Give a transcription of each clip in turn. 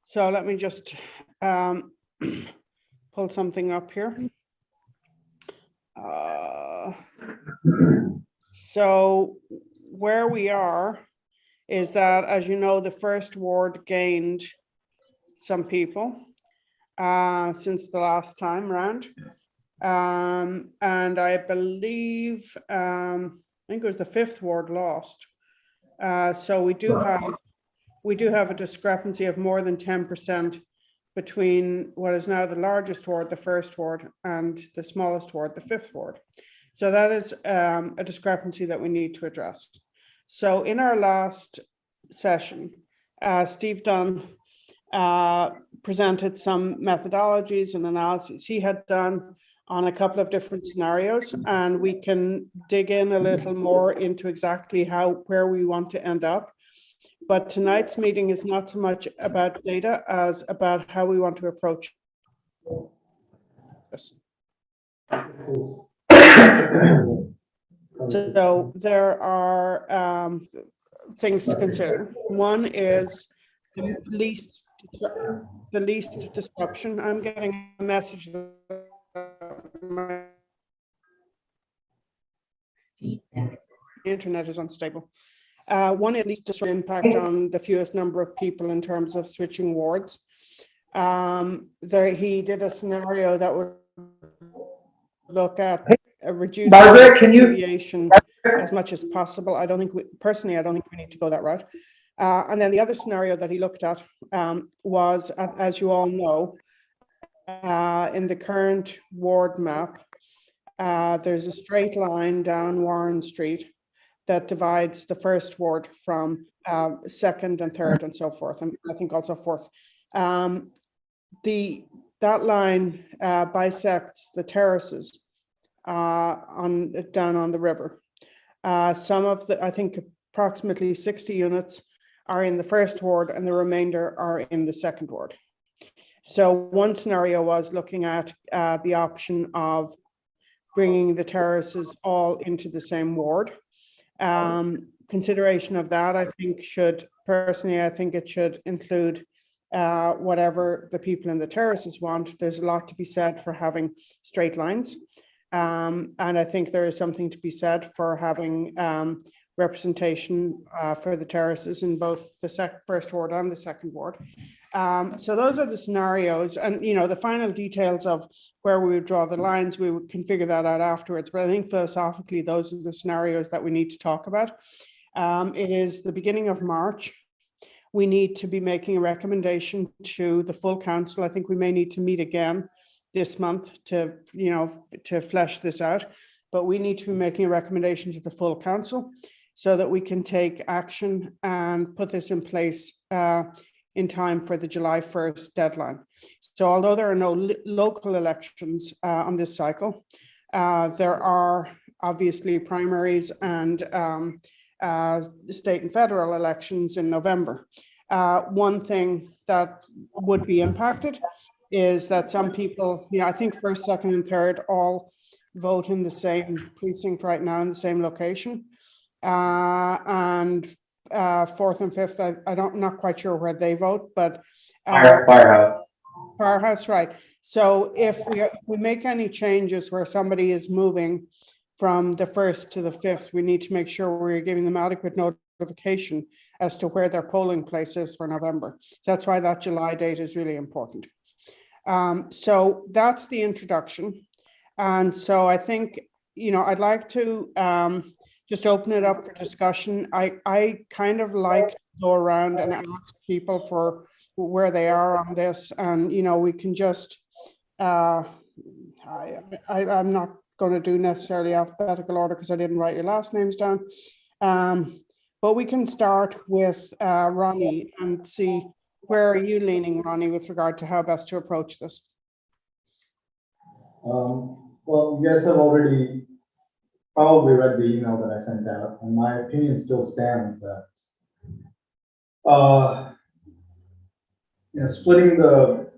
So let me just pull something up here. So where we are is that, as you know, the first ward gained some people since the last time round. And I believe, I think it was the fifth ward lost. So we do have a discrepancy of more than 10% between what is now the largest ward, the first ward, and the smallest ward, the fifth ward. So that is a discrepancy that we need to address. So in our last session, Steve Dunn presented some methodologies and analysis he had done on a couple of different scenarios, and we can dig in a little more into exactly where we want to end up. But tonight's meeting is not so much about data as about how we want to approach this. So there are things to consider. One is the least disruption. I'm getting a message that my internet is unstable. One is least disruption impact on the fewest number of people in terms of switching wards. He did a scenario that would look at a reduced deviation as much as possible. I don't think we need to go that route. And then the other scenario that he looked at was, as you all know, in the current ward map, there's a straight line down Warren Street that divides the first ward from second and third and so forth, and I think also fourth. That line bisects the terraces down on the river. Some of I think approximately 60 units are in the first ward and the remainder are in the second ward. So one scenario was looking at the option of bringing the terraces all into the same ward. Consideration of that, I think it should include whatever the people in the terraces want. There's a lot to be said for having straight lines. And I think there is something to be said for having representation for the terraces in both the first ward and the second ward. So those are the scenarios, and the final details of where we would draw the lines, can figure that out afterwards. But I think philosophically, those are the scenarios that we need to talk about. It is the beginning of March. We need to be making a recommendation to the full council. I think we may need to meet again this month to flesh this out, but we need to be making a recommendation to the full council so that we can take action and put this in place in time for the July 1st deadline. So although there are no local elections on this cycle, there are obviously primaries and state and federal elections in November. One thing that would be impacted is that some people, I think first, second, and third all vote in the same precinct right now in the same location. And fourth and fifth, I'm not quite sure where they vote, but Firehouse, right. So if we make any changes where somebody is moving from the first to the fifth, we need to make sure we're giving them adequate notification as to where their polling place is for November. So that's why that July date is really important. So that's the introduction. And so I think, I'd like to just open it up for discussion. I kind of like to go around and ask people for where they are on this, and we can just I'm not going to do necessarily alphabetical order because I didn't write your last names down, but we can start with Ronnie and see where are you leaning, Ronnie, with regard to how best to approach this. Well, you guys have already probably read the email that I sent out, and my opinion still stands that splitting the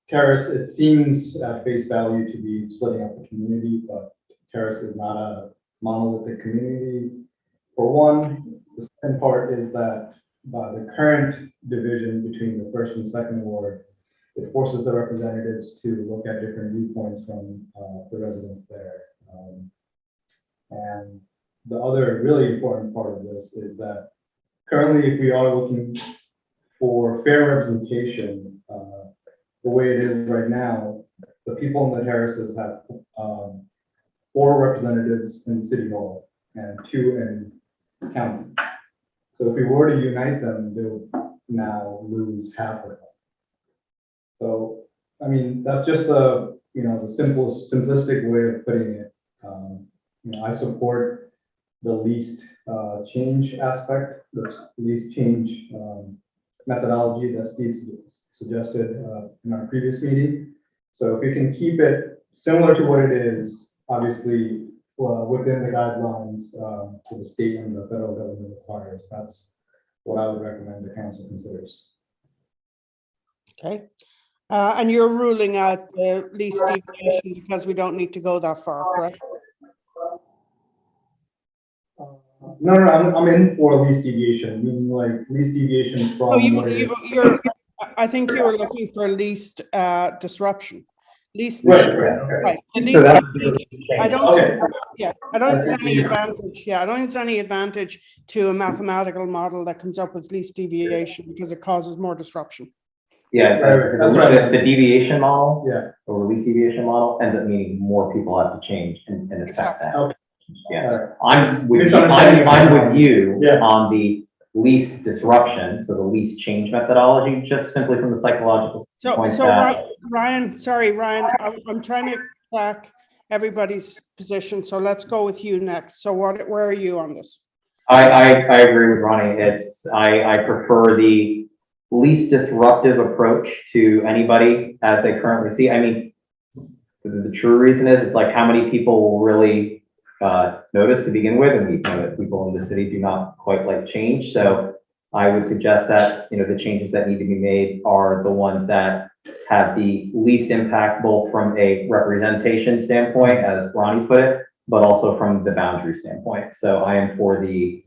terrace, it seems at face value to be splitting up the community, but terrace is not a monolithic community. For one, the second part is that by the current division between the first and second ward, it forces the representatives to look at different viewpoints from the residents there. And the other really important part of this is that currently, if we are looking for fair representation, the way it is right now, the people in the terraces have 4 representatives in City Hall and 2 in county. So if we were to unite them, they would now lose half of them. So, I mean, that's just the, the simplistic way of putting it. I support the least change aspect, the least change methodology that Steve suggested in our previous meeting. So if we can keep it similar to what it is, obviously within the guidelines to the state and the federal government requires, that's what I would recommend the council considers. Okay. And you're ruling out the least deviation because we don't need to go that far, correct? No, I'm in for least deviation, meaning like least deviation from. No, I think you were looking for least disruption. Least. Right. The least. I don't. Okay. Yeah, I don't think there's any advantage. Yeah, I don't think there's any advantage to a mathematical model that comes up with least deviation because it causes more disruption. Yeah, That's right. The deviation model, Yeah. or least deviation model, ends up meaning more people have to change and affect Exactly. that. Okay. Yes, All right. I'm with you Yeah. on the least disruption, so the least change methodology, just simply from the psychological point. So Ryan, sorry, Ryan, I'm trying to track everybody's position. So let's go with you next. So where are you on this? I agree with Ronnie. I prefer the least disruptive approach to anybody as they currently see. I mean, the true reason is it's like how many people will really notice to begin with, and we know that people in the city do not quite like change. So I would suggest that the changes that need to be made are the ones that have the least impact, both from a representation standpoint, as Ronnie put it, but also from the boundary standpoint. So I am for the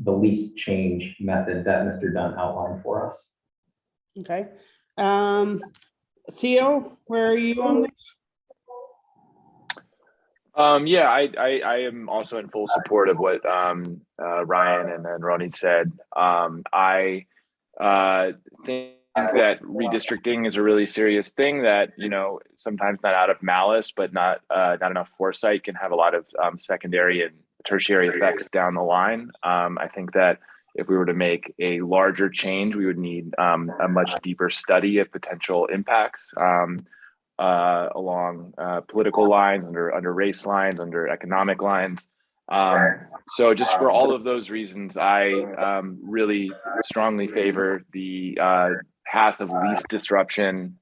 least change method that Mr. Dunn outlined for us. Okay. Theo, where are you on this? Yeah, I am also in full support of what Ryan and then Ronnie said. I think that redistricting is a really serious thing that, sometimes not out of malice, but not enough foresight can have a lot of secondary and tertiary effects down the line. I think that if we were to make a larger change, we would need a much deeper study of potential impacts along political lines, under race lines, under economic lines. So just for all of those reasons, I really strongly favor the path of least disruption.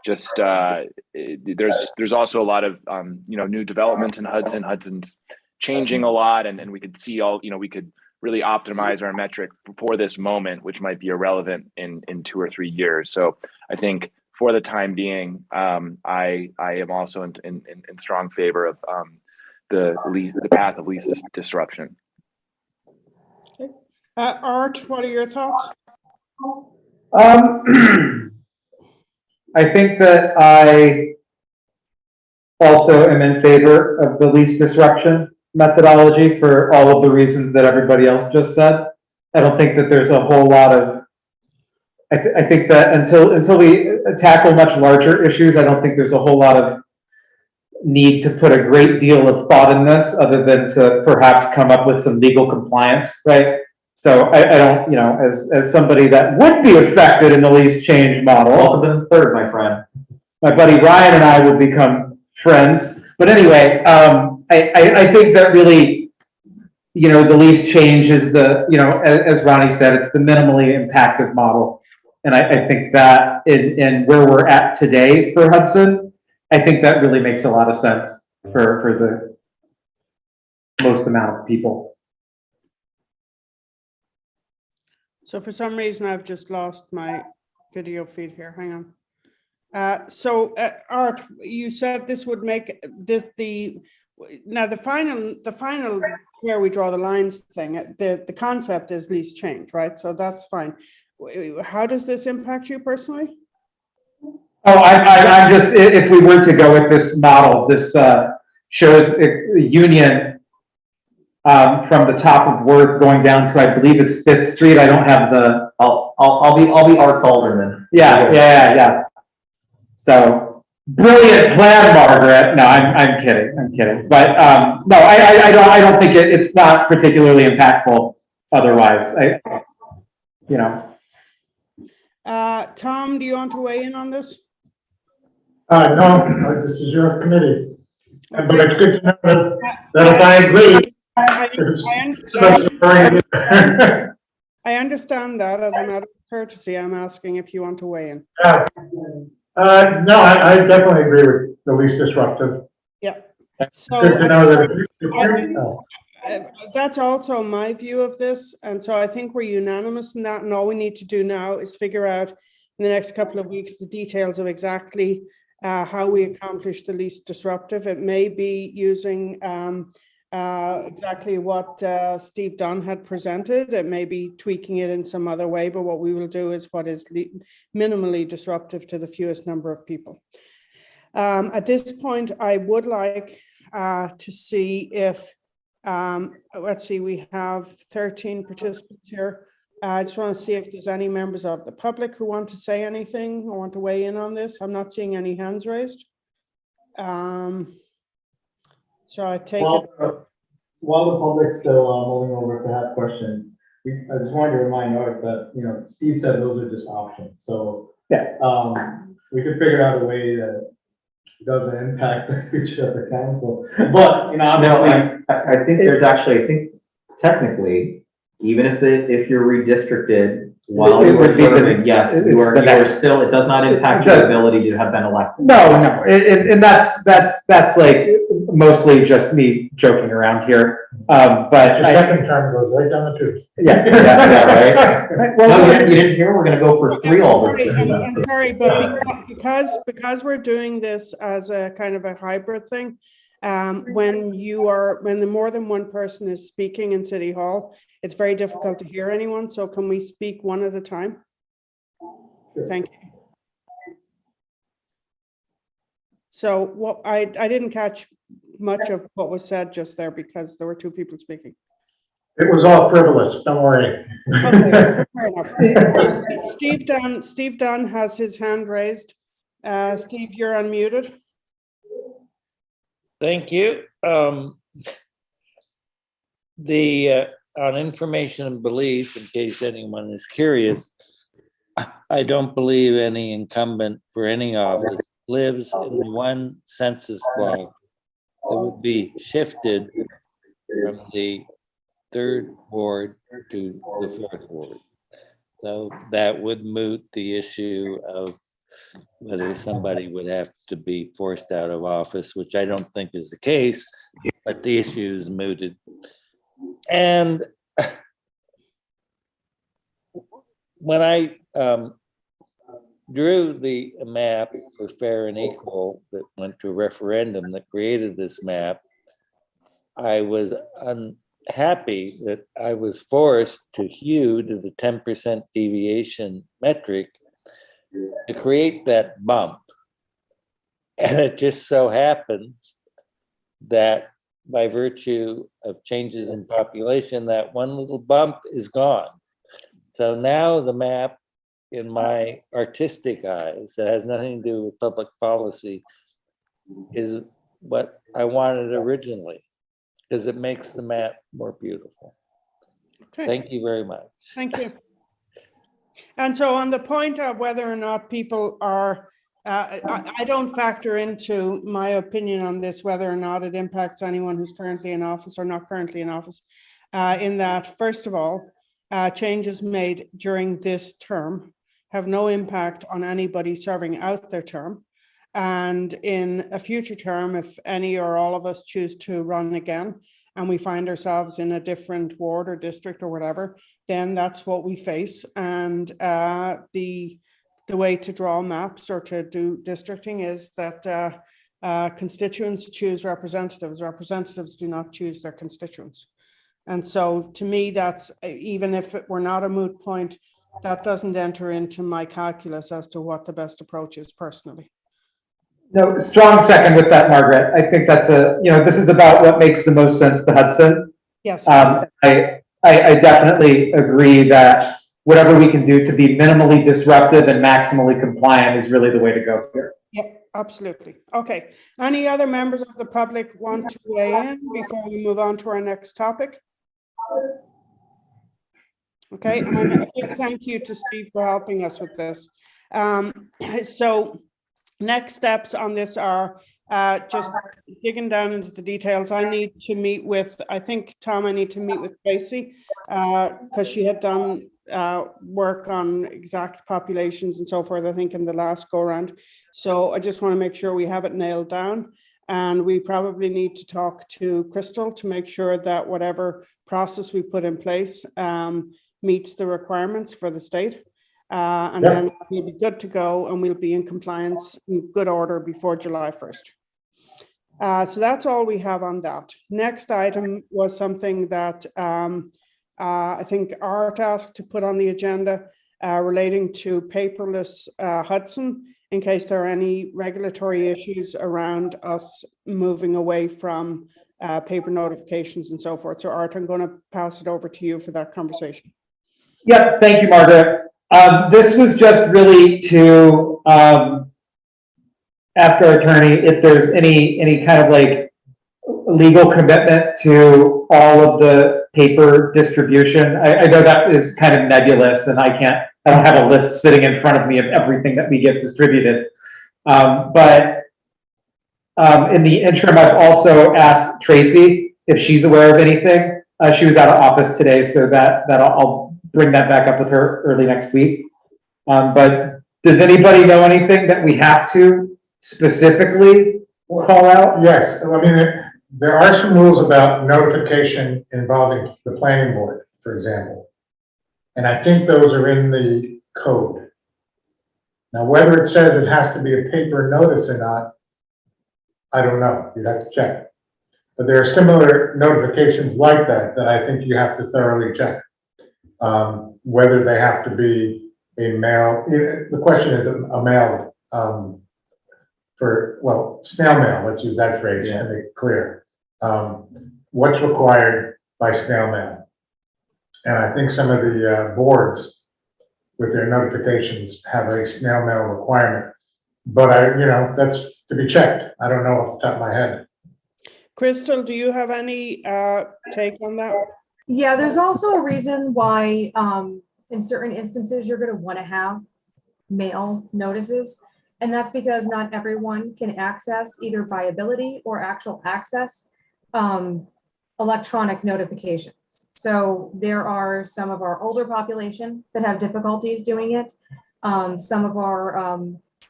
There's also a lot of new developments in Hudson. Hudson's changing a lot, and we could see we could really optimize our metric for this moment, which might be irrelevant in 2 or 3 years. So I think for the time being, I am also in strong favor of the path of least disruption. Okay. Art, what are your thoughts? I think that I also am in favor of the least disruption methodology for all of the reasons that everybody else just said. I don't think that there's a whole lot of, I think that until we tackle much larger issues, I don't think there's a whole lot of need to put a great deal of thought in this, other than to perhaps come up with some legal compliance, right? So I don't, as somebody that would be affected in the least change model. Welcome to the third, my friend. My buddy Ryan and I would become friends. But anyway, I think that really, the least change is the, as Ronnie said, it's the minimally impactful model. And I think that in where we're at today for Hudson, I think that really makes a lot of sense for the most amount of people. So for some reason, I've just lost my video feed here. Hang on. Art, you said this would make the Now, the final where we draw the lines thing, the concept is least change, right? So that's fine. How does this impact you personally? Oh, I'm just, if we were to go with this model, this shows the union from the top of Worth going down to, I believe it's Fifth Street. I don't have the, I'll be Art Alderman. yeah. So, brilliant plan, Margaret. No, I'm kidding. But, no, I don't think it's not particularly impactful otherwise. Tom, do you want to weigh in on this? No, this is your committee, but Okay. it's good to know that if I agree, I understand that. As a matter of courtesy, I'm asking if you want to weigh in. no, I definitely agree with the least disruptive. Yeah. So Good to know that. that's also my view of this. And so I think we're unanimous in that. And all we need to do now is figure out in the next couple of weeks the details of exactly how we accomplish the least disruptive. It may be using exactly what Steve Dunn had presented. It may be tweaking it in some other way, but what we will do is what is minimally disruptive to the fewest number of people. At this point, I would like to see if, let's see, we have 13 participants here. I just want to see if there's any members of the public who want to say anything or want to weigh in on this. I'm not seeing any hands raised. So I take it. While the public's still moving over to have questions, I just wanted to remind Art that, Steve said those are just options. So Yeah. We could figure out a way that doesn't impact the future of the council. But, obviously. I think technically, even if you're redistricted while It you would are be the- serving, yes, it's you are the next- still, it does not impact your ability to have been elected. No, and that's like mostly just me joking around here. But The second term goes right down the tooth. Yeah, right. Well, No, you didn't hear, we're gonna go for 3 Alders. I'm sorry, but because we're doing this as a kind of a hybrid thing, when the more than one person is speaking in City Hall, it's very difficult to hear anyone. So can we speak one at a time? Thank you. So what I didn't catch much of what was said just there because there were 2 people speaking. It was all frivolous, don't worry. Okay, fair enough. Steve Dunn has his hand raised. Steve, you're unmuted. Thank you. On information and belief, in case anyone is curious, I don't believe any incumbent for any office lives in one census block that would be shifted from the 3rd ward to the 4th ward. So that would moot the issue of whether somebody would have to be forced out of office, which I don't think is the case, but the issue is mooted. And when I drew the map for fair and equal that went to a referendum that created this map, I was unhappy that I was forced to hew to the 10% deviation metric to create that bump. And it just so happens that by virtue of changes in population, that one little bump is gone. So now the map, in my artistic eyes, that has nothing to do with public policy, is what I wanted originally, because it makes the map more beautiful. Okay. Thank you very much. Thank you. And so on the point of whether or not people are, I don't factor into my opinion on this, whether or not it impacts anyone who's currently in office or not currently in office, in that, first of all, changes made during this term have no impact on anybody serving out their term. And in a future term, if any or all of us choose to run again, and we find ourselves in a different ward or district or whatever, then that's what we face. And the way to draw maps or to do districting is that constituents choose representatives. Representatives do not choose their constituents. And so to me, that's, even if it were not a moot point, that doesn't enter into my calculus as to what the best approach is personally. No, strong second with that, Margaret. I think that's this is about what makes the most sense to Hudson. Yes. I definitely agree that whatever we can do to be minimally disruptive and maximally compliant is really the way to go here. Yeah, absolutely. Okay. Any other members of the public want to weigh in before we move on to our next topic? Okay, and a big thank you to Steve for helping us with this. So next steps on this are just digging down into the details. I need to meet with, I think, Tom, I need to meet with Tracy because she had done work on exact populations and so forth, I think, in the last go around. So I just want to make sure we have it nailed down. And we probably need to talk to Crystal to make sure that whatever process we put in place meets the requirements for the state. And then we'll be good to go and we'll be in compliance in good order before July 1st. So that's all we have on that. Next item was something that I think Art asked to put on the agenda relating to paperless Hudson, in case there are any regulatory issues around us moving away from paper notifications and so forth. So Art, I'm going to pass it over to you for that conversation. Yep, thank you, Margaret. This was just really to ask our attorney if there's any kind of like legal commitment to all of the paper distribution. I know that is kind of nebulous and I don't have a list sitting in front of me of everything that we get distributed. But in the interim, I've also asked Tracy if she's aware of anything. She was out of office today, so that I'll bring that back up with her early next week. But does anybody know anything that we have to specifically call out? Yes, I mean, there are some rules about notification involving the planning board, for example. And I think those are in the code. Now, whether it says it has to be a paper notice or not, I don't know. You'd have to check. But there are similar notifications like that I think you have to thoroughly check. Whether they have to be a mail, the question is a mail snail mail, let's use that phrase to make it clear. What's required by snail mail? And I think some of the boards with their notifications have a snail mail requirement. But that's to be checked. I don't know off the top of my head. Crystal, do you have any take on that? Yeah, there's also a reason why in certain instances you're going to want to have mail notices. And that's because not everyone can access either by ability or actual access electronic notifications. So there are some of our older population that have difficulties doing it. Some of our,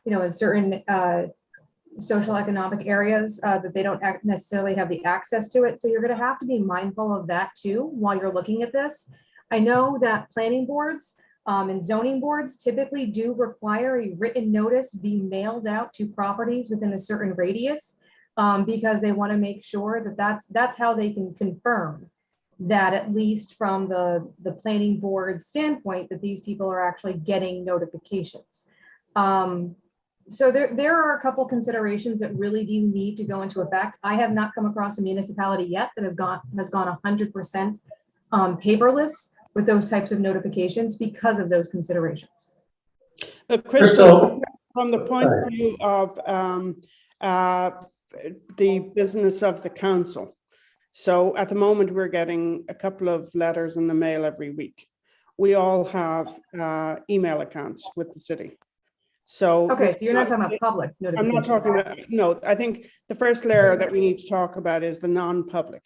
in certain social economic areas that they don't necessarily have the access to it. So you're going to have to be mindful of that too while you're looking at this. I know that planning boards and zoning boards typically do require a written notice be mailed out to properties within a certain radius because they want to make sure that that's how they can confirm that, at least from the planning board standpoint, that these people are actually getting notifications. So there are a couple considerations that really do need to go into effect. I have not come across a municipality yet that has gone 100% paperless with those types of notifications because of those considerations. But Crystal, from the point of view of the business of the council, so at the moment we're getting a couple of letters in the mail every week. We all have email accounts with the city. So okay, so you're not talking about public notifications. I'm not talking about, no, I think the first layer that we need to talk about is the non-public.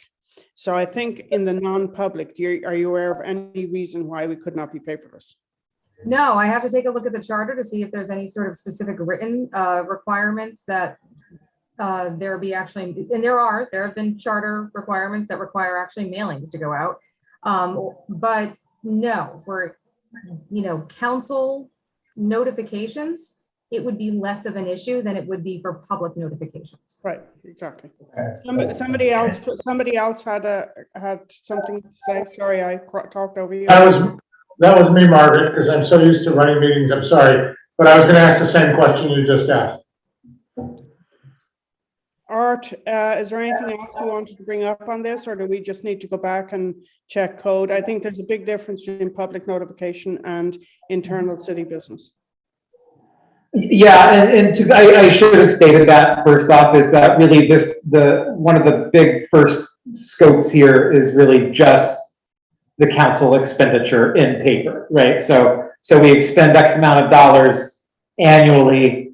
So I think in the non-public, are you aware of any reason why we could not be paperless? No, I have to take a look at the charter to see if there's any sort of specific written requirements that there be actually, and there have been charter requirements that require actually mailings to go out. But no, for, council notifications, it would be less of an issue than it would be for public notifications. Right, exactly. Somebody else had something to say. Sorry, I talked over you. That was me, Margaret, because I'm so used to running meetings, I'm sorry. But I was gonna ask the same question you just asked. Art, is there anything else you wanted to bring up on this, or do we just need to go back and check code? I think there's a big difference between public notification and internal city business. Yeah, I should have stated that first off, is that really one of the big first scopes here is really just the council expenditure in paper, right? So we expend X amount of dollars annually,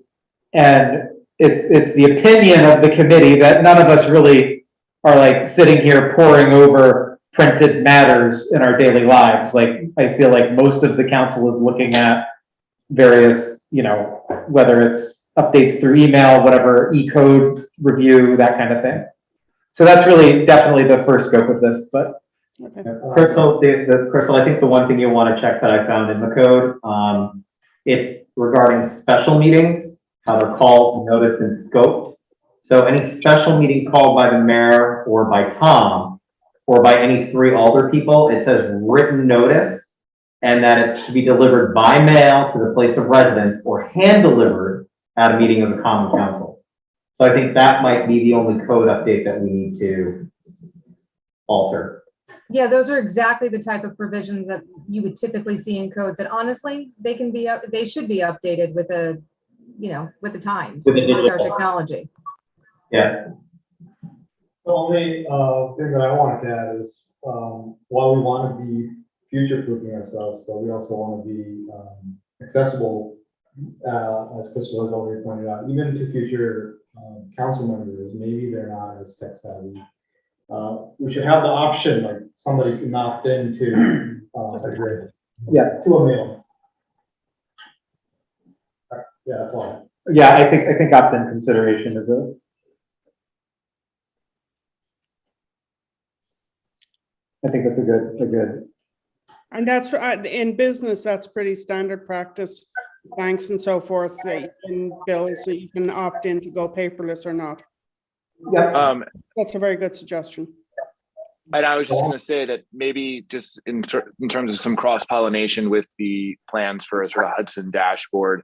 and it's the opinion of the committee that none of us really are like sitting here poring over printed matters in our daily lives. Like, I feel like most of the council is looking at various, whether it's updates through email, whatever, e-code review, that kind of thing. So that's really definitely the first scope of this, but. Okay. Crystal, Crystal, I think the one thing you'll want to check that I found in the code, it's regarding special meetings, how they're called, noticed, and scoped. So any special meeting called by the mayor or by Tom, or by any 3 alder people, it says written notice, and that it's to be delivered by mail to the place of residence or hand delivered at a meeting of the common council. So I think that might be the only code update that we need to alter. Yeah, those are exactly the type of provisions that you would typically see in codes that honestly, they should be updated with with the times, with our technology. Yeah. The only thing that I wanted to add is, while we want to be future-proofing ourselves, but we also want to be accessible, as Crystal has already pointed out, even to future council members. Maybe they're not as tech savvy. We should have the option, like somebody can opt into to a mail. Yeah, that's all. Yeah, I think opt-in consideration is I think that's a good. And that's in business, that's pretty standard practice. Banks and so forth, they can bill, so you can opt in to go paperless or not. Yeah. That's a very good suggestion. And I was just going to say that maybe just in terms of some cross-pollination with the plans for a sort of Hudson dashboard,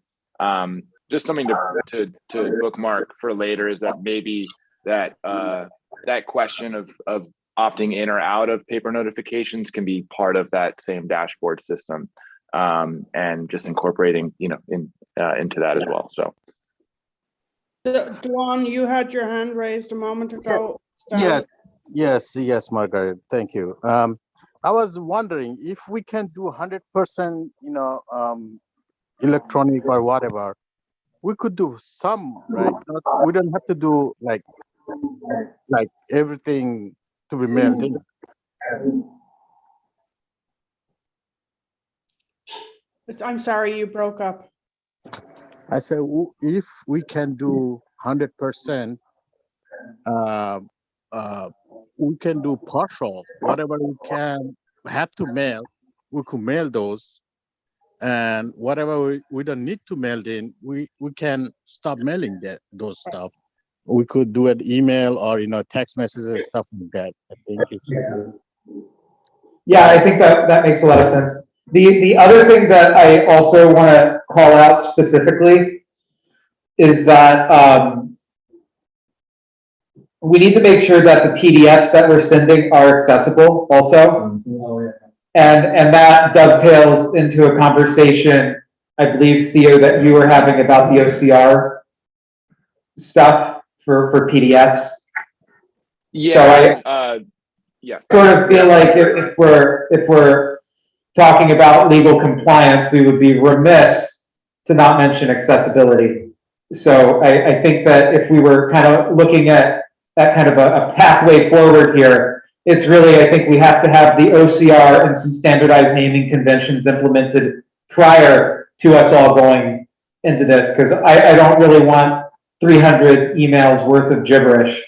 just something to bookmark for later is that maybe that question of opting in or out of paper notifications can be part of that same dashboard system, and just incorporating into that as well. So, Duan, you had your hand raised a moment ago. Yes, Margaret. Thank you. I was wondering if we can do 100%, electronic or whatever. We could do some, right? We don't have to do like everything to be mailed in. I'm sorry, you broke up. I said, if we can do 100%, we can do partial. Whatever we have to mail, we could mail those. And whatever we don't need to mail in, we can stop mailing those stuff. We could do an email or text messages and stuff like that. I think Yeah, I think that makes a lot of sense. The other thing that I also want to call out specifically is that we need to make sure that the PDFs that we're sending are accessible also. Oh, yeah. And that dovetails into a conversation, I believe, Theo, that you were having about the OCR stuff for PDFs. Yeah. So I sort of feel like if we're talking about legal compliance, we would be remiss to not mention accessibility. So I think that if we were kind of looking at that kind of a pathway forward here, it's really, I think we have to have the OCR and some standardized naming conventions implemented prior to us all going into this, because I don't really want 300 emails worth of gibberish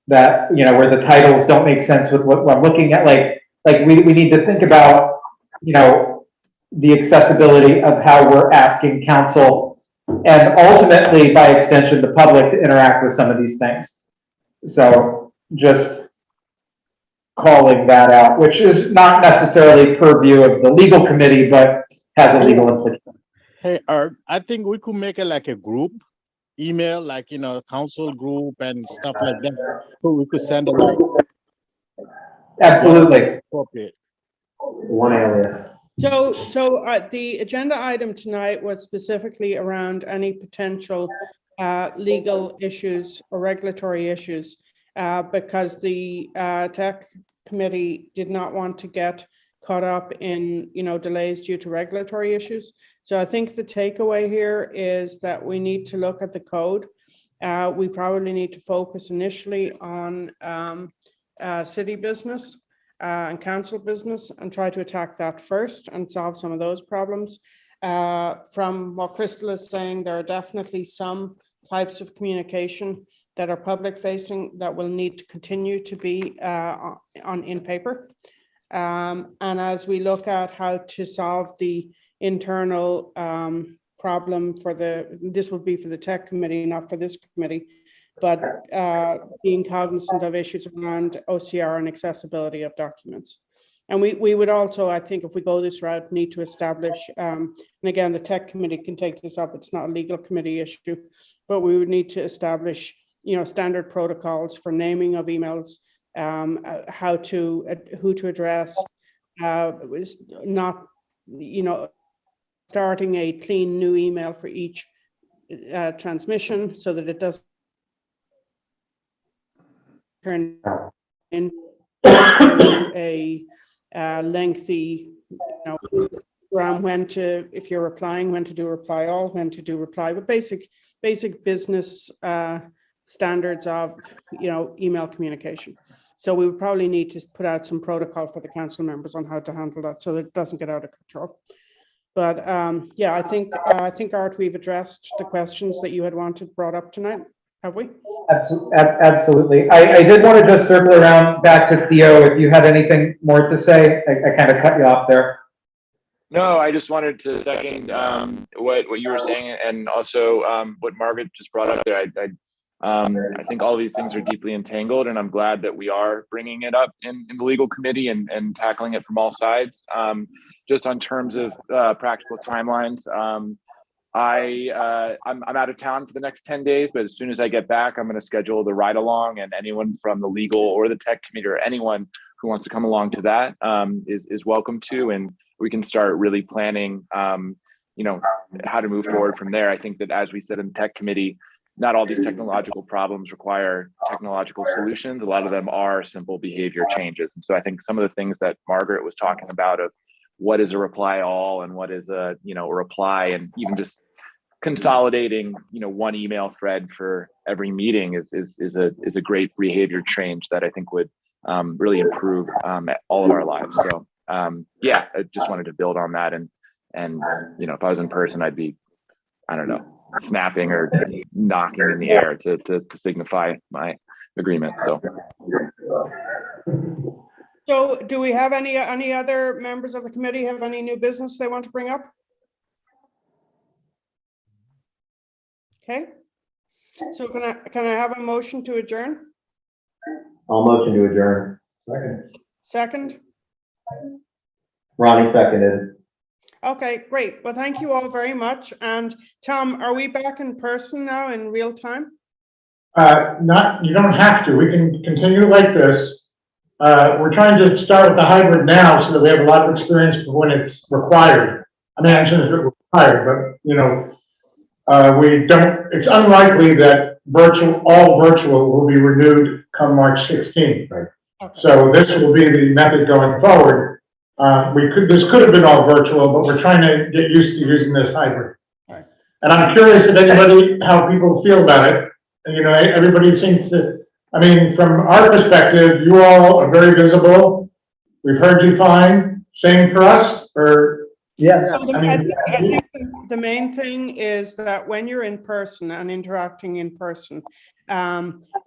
that, where the titles don't make sense with what I'm looking at. Like we need to think about, the accessibility of how we're asking council and ultimately, by extension, the public to interact with some of these things. So just calling that out, which is not necessarily purview of the legal committee, but has a legal implication. Hey, Art, I think we could make it like a group email, like, council group and stuff like that. So we could send it like Absolutely. appropriate. One alias. So the agenda item tonight was specifically around any potential legal issues or regulatory issues because the tech committee did not want to get caught up in, delays due to regulatory issues. So I think the takeaway here is that we need to look at the code. We probably need to focus initially on city business and council business and try to attack that first and solve some of those problems. From what Crystal is saying, there are definitely some types of communication that are public facing that will need to continue to be in paper. And as we look at how to solve the internal problem this would be for the tech committee, not for this committee, but being cognizant of issues around OCR and accessibility of documents. And we would also, I think, if we go this route, need to establish, and again, the tech committee can take this up, it's not a legal committee issue, but we would need to establish, standard protocols for naming of emails, who to address, not, starting a clean new email for each transmission so that it doesn't turn into a lengthy, around if you're replying, when to do reply all, when to do reply, but basic business standards of, email communication. So we would probably need to put out some protocol for the council members on how to handle that so that it doesn't get out of control. But yeah, I think Art, we've addressed the questions that you had wanted brought up tonight, have we? Absolutely. I did want to just circle around back to Theo, if you had anything more to say. I kind of cut you off there. No, I just wanted to second what you were saying, and also what Margaret just brought up there. I think all of these things are deeply entangled, and I'm glad that we are bringing it up in the legal committee and tackling it from all sides. Just on terms of practical timelines, I'm out of town for the next 10 days, but as soon as I get back, I'm going to schedule the ride along, and anyone from the legal or the tech committee or anyone who wants to come along to that is welcome to, and we can start really planning, how to move forward from there. I think that, as we said in the tech committee, not all these technological problems require technological solutions. A lot of them are simple behavior changes. And so I think some of the things that Margaret was talking about of what is a reply all and what is a reply, and even just consolidating one email thread for every meeting is a great behavior change that I think would really improve all of our lives. So yeah, I just wanted to build on that, and if I was in person, I'd be, I don't know, snapping or knocking in the air to signify my agreement. So do we have any other members of the committee have any new business they want to bring up? Okay. So can I have a motion to adjourn? I'll motion to adjourn. Second? Ronnie seconded. Okay, great. Well, thank you all very much. And Tom, are we back in person now in real time? You don't have to. We can continue like this. We're trying to start with the hybrid now so that we have a lot of experience for when it's required. I mean, actually, it's required, but we don't. It's unlikely that all virtual will be renewed come March 16th. Right. Okay. So this will be the method going forward. This could have been all virtual, but we're trying to get used to using this hybrid. Right. And I'm curious how people feel about it. Everybody seems to. I mean, from our perspective, you all are very visible. We've heard you fine. Same for us, or yeah. I think the main thing is that when you're in person and interacting in person,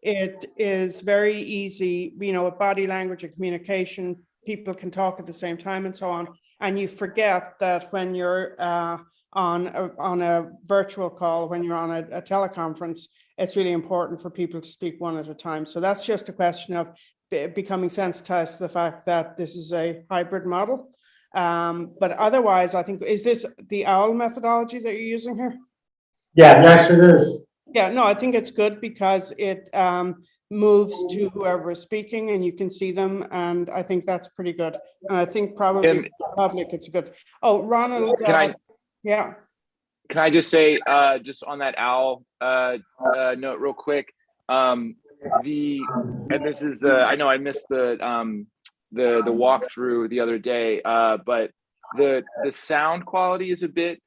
it is very easy, with body language and communication, people can talk at the same time and so on. And you forget that when you're on a virtual call, when you're on a teleconference, it's really important for people to speak one at a time. So that's just a question of becoming sensitized to the fact that this is a hybrid model. But otherwise, I think, is this the OWL methodology that you're using here? Yeah, Yes, it is. Yeah, no, I think it's good because it moves to whoever is speaking and you can see them. And I think that's pretty good. And I think probably And- for the public, it's good. Oh, Ronald. Can I- Yeah. Can I just say, just on that OWL note real quick, and this is, I know I missed the walkthrough the other day, but the sound quality is a bit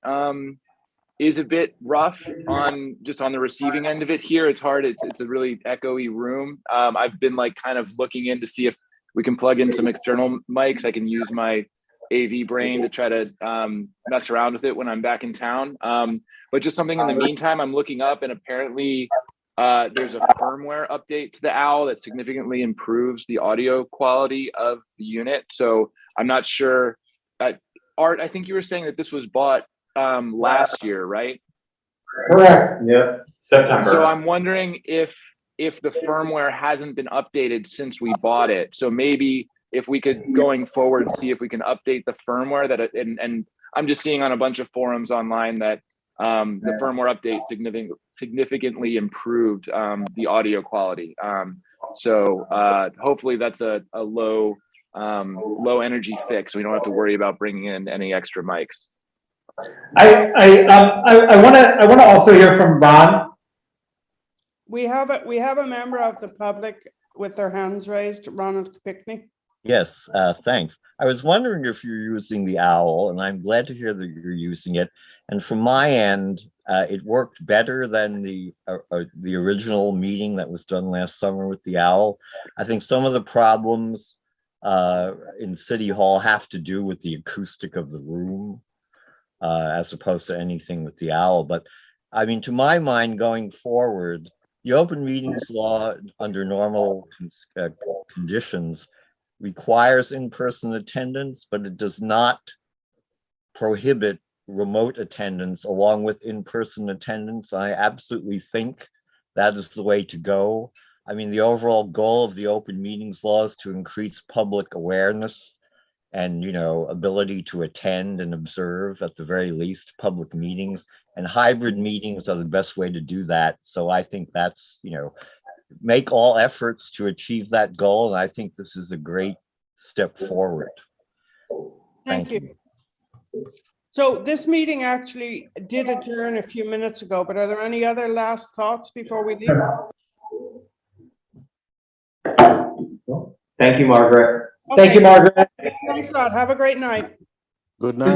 rough on the receiving end of it here. It's hard. It's a really echoey room. I've been like kind of looking in to see if we can plug in some external mics. I can use my AV brain to try to mess around with it when I'm back in town. But just something in the meantime, I'm looking up and apparently there's a firmware update to the OWL that significantly improves the audio quality of the unit. So I'm not sure. Art, I think you were saying that this was bought last year, right? Correct. Yeah, September. So I'm wondering if the firmware hasn't been updated since we bought it. So maybe if we could, going forward, see if we can update the firmware and I'm just seeing on a bunch of forums online that the firmware update significantly improved the audio quality. So hopefully that's a low energy fix. We don't have to worry about bringing in any extra mics. I want to also hear from Ron. We have a member of the public with their hands raised, Ronald Pickney. Yes, thanks. I was wondering if you're using the OWL, and I'm glad to hear that you're using it. And from my end, it worked better than the original meeting that was done last summer with the OWL. I think some of the problems in City Hall have to do with the acoustic of the room, as opposed to anything with the OWL. But I mean, to my mind, going forward, the open meetings law under normal conditions requires in-person attendance, but it does not prohibit remote attendance along with in-person attendance. I absolutely think that is the way to go. I mean, the overall goal of the open meetings law is to increase public awareness and, you know, ability to attend and observe, at the very least, public meetings, and hybrid meetings are the best way to do that. So I think that's, you know, make all efforts to achieve that goal. And I think this is a great step forward. Thank you. So this meeting actually did adjourn a few minutes ago, but are there any other last thoughts before we leave? Thank you, Margaret. Thank you, Margaret. Thanks a lot. Have a great night. Good night.